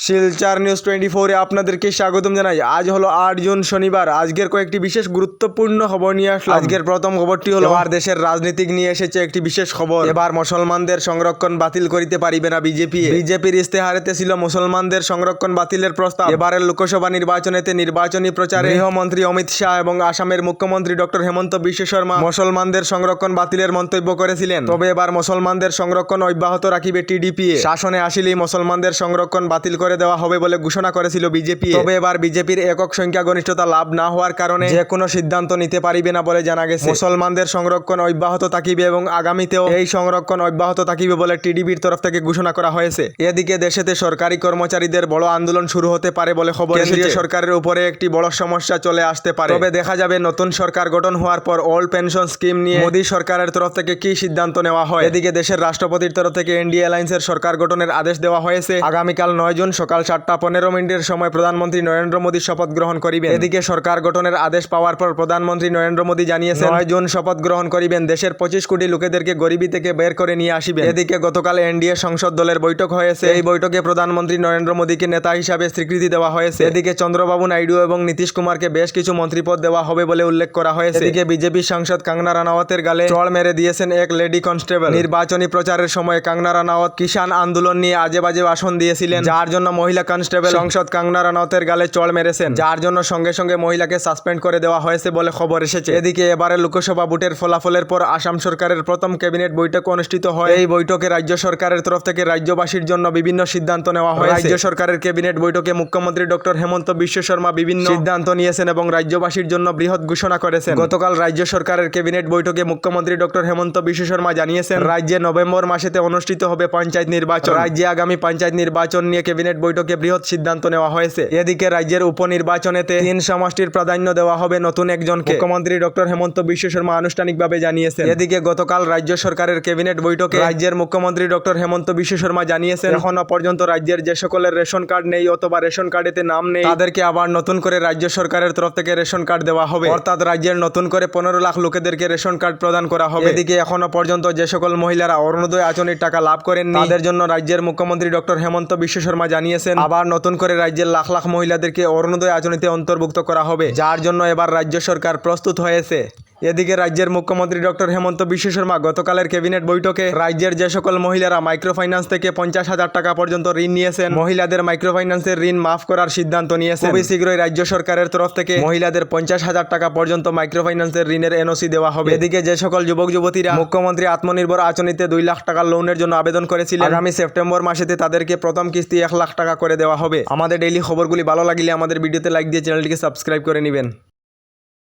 Silchar news 24 এ আপনাদেরকে স্বাগতম জানাই। আজ হলো 8 জুন শনিবার। আজকের কয়েকটি বিশেষ গুরুত্বপূর্ণ খবর নিয়ে আসলাম। আজকের প্রথম খবরটি হলো এবার দেশের রাজনীতিক নিয়ে এসেছে একটি বিশেষ খবর। এবার মুসলমানদের সংরক্ষণ বাতিল করিতে পারিবে না বিজেপি। বিজেপির ইস্তেহারেতে ছিল মুসলমানদের সংরক্ষণ বাতিলের প্রস্তাব। এবারের লোকসভা নির্বাচনেতে নির্বাচনী প্রচারে গৃহমন্ত্রী অমিত শাহ এবং আসামের মুখ্যমন্ত্রী ডক্টর হেমন্ত বিশ্ব শর্মা মুসলমানদের সংরক্ষণ বাতিলের মন্তব্য করেছিলেন। তবে এবার মুসলমানদের সংরক্ষণ অব্যাহত রাখিবে টিডিপি। শাসনে আসিলেই মুসলমানদের সংরক্ষণ বাতিল করে দেওয়া হবে বলে ঘোষণা করেছিল বিজেপি। তবে এবার বিজেপির একক সংখ্যাগরিষ্ঠতা লাভ না হওয়ার কারণে যে কোনো সিদ্ধান্ত নিতে পারিবে না বলে জানা গেছে। মুসলমানদের সংরক্ষণ অব্যাহত থাকিবে এবং আগামীতেও এই সংরক্ষণ অব্যাহত থাকিবে বলে টিডিপির তরফ থেকে ঘোষণা করা হয়েছে। এদিকে দেশেতে সরকারি কর্মচারীদের বড় আন্দোলন শুরু হতে পারে বলে খবর। কেন্দ্রীয় সরকারের উপরে একটি বড় সমস্যা চলে আসতে পারে। তবে দেখা যাবে নতুন সরকার গঠন হওয়ার পর ওল্ড পেনশন স্কিম নিয়ে মোদী সরকারের তরফ থেকে কি সিদ্ধান্ত নেওয়া হয়। এদিকে দেশের রাষ্ট্রপতির তরফ থেকে এনডিএ অ্যালায়েন্সের সরকার গঠনের আদেশ দেওয়া হয়েছে। আগামীকাল 9 জুন সকাল 7:15 সময় প্রধানমন্ত্রী নরেন্দ্র মোদী শপথ গ্রহণ করিবেন। এদিকে সরকার গঠনের আদেশ পাওয়ার পর প্রধানমন্ত্রী নরেন্দ্র মোদী জানিয়েছেন 9 জুন শপথ গ্রহণ করিবেন। দেশের 25 কোটি লোকেদেরকে গরিবী থেকে বের করে নিয়ে আসিবেন। এদিকে গতকাল এনডিএ সংসদ দলের বৈঠক হয়েছে। এই বৈঠকে প্রধানমন্ত্রী নরেন্দ্র মোদীকে নেতা হিসাবে স্বীকৃতি দেওয়া হয়েছে। এদিকে চন্দ্রবাবু নাইডু এবং নীতিশ কুমারকে বেশ কিছু মন্ত্রিপদ দেওয়া হবে বলে উল্লেখ করা হয়েছে। এদিকে বিজেপি সাংসদ কাঙ্গনা রানাওয়াতের গালে চড় মেরে দিয়েছেন এক লেডি কনস্টেবল। নির্বাচনী প্রচারের সময় কাঙ্গনা রানাওয়াত কিষাণ আন্দোলন নিয়ে আজে বাজে ভাষণ দিয়েছিলেন, যার জন্য মহিলা কনস্টেবল সংসদ কাঙ্গনা রানাওয়াতের গালে চড় মেরেছেন, যার জন্য সঙ্গে সঙ্গে মহিলাকে সাসপেন্ড করে দেওয়া হয়েছে বলে খবর এসেছে। এদিকে এবারে লোকসভা ভোটের ফলাফলের পর আসাম সরকারের প্রথম ক্যাবিনেট বৈঠক অনুষ্ঠিত হয়। এই বৈঠকে রাজ্য সরকারের তরফ থেকে রাজ্যবাসীর জন্য বিভিন্ন সিদ্ধান্ত নেওয়া হয়। রাজ্য সরকারের ক্যাবিনেট বৈঠকে মুখ্যমন্ত্রী ডক্টর হেমন্ত বিশ্ব শর্মা বিভিন্ন সিদ্ধান্ত নিয়েছেন এবং রাজ্যবাসীর জন্য বৃহৎ ঘোষণা করেছেন। গতকাল রাজ্য সরকারের ক্যাবিনেট বৈঠকে মুখ্যমন্ত্রী ডক্টর হেমন্ত বিশ্ব শর্মা জানিয়েছেন রাজ্যে নভেম্বর মাসেতে অনুষ্ঠিত হবে পঞ্চায়েত নির্বাচন। রাজ্যে আগামী পঞ্চায়েত নির্বাচন নিয়ে ক্যাবিনেট বৈঠকে বৃহৎ সিদ্ধান্ত নেওয়া হয়েছে। এদিকে রাজ্যের উপনির্বাচনেতে 3 সমষ্টির প্রাধান্য দেওয়া হবে নতুন একজনকে, মুখ্যমন্ত্রী ডক্টর হেমন্ত বিশ্ব শর্মা আনুষ্ঠানিকভাবে জানিয়েছেন। এদিকে গতকাল রাজ্য সরকারের ক্যাবিনেট বৈঠকে রাজ্যের মুখ্যমন্ত্রী ডক্টর হেমন্ত বিশ্ব শর্মা জানিয়েছেন এখনো পর্যন্ত রাজ্যের যে সকলের রেশন কার্ড নেই অথবা রেশন কার্ডেতে নাম নেই তাদেরকে আবার নতুন করে রাজ্য সরকারের তরফ থেকে রেশন কার্ড দেওয়া হবে। অর্থাৎ রাজ্যের নতুন করে 15 লাখ লোকেদেরকে রেশন কার্ড প্রদান করা হবে। এদিকে এখনো পর্যন্ত যে সকল মহিলারা অরুণোদয় আঁচনির টাকা লাভ করেননি তাদের জন্য রাজ্যের মুখ্যমন্ত্রী ডক্টর হেমন্ত বিশ্ব শর্মা জানিয়েছেন আবার নতুন করে রাজ্যের লাখ লাখ মহিলাদেরকে অরুণোদয় আঁচনিতে অন্তর্ভুক্ত করা হবে, যার জন্য এবার রাজ্য সরকার প্রস্তুত হয়েছে। এদিকে রাজ্যের মুখ্যমন্ত্রী ডক্টর হেমন্ত বিশ্ব শর্মা গতকালের ক্যাবিনেট বৈঠকে রাজ্যের যে সকল মহিলারা মাইক্রোফাইন্যান্স থেকে 50,000 টাকা পর্যন্ত ঋণ নিয়েছেন মহিলাদের মাইক্রোফাইন্যান্সের ঋণ মাফ করার সিদ্ধান্ত নিয়েছেন। খুবই শীঘ্রই রাজ্য সরকারের তরফ থেকে মহিলাদের 50,000 টাকা পর্যন্ত মাইক্রোফাইন্যান্সের ঋণের এনওসি দেওয়া হবে। এদিকে যে সকল যুবক যুবতীরা মুখ্যমন্ত্রী আত্মনির্ভর আঁচনিতে 2 লাখ টাকা লোনের জন্য আবেদন করেছিলেন আগামী সেপ্টেম্বর মাসেতে তাদেরকে প্রথম কিস্তি 1 লাখ টাকা করে দেওয়া হবে। আমাদের ডেইলি খবরগুলি ভালো লাগলে আমাদের ভিডিওতে লাইক দিয়ে চ্যানেলটিকে সাবস্ক্রাইব করে নেবেন।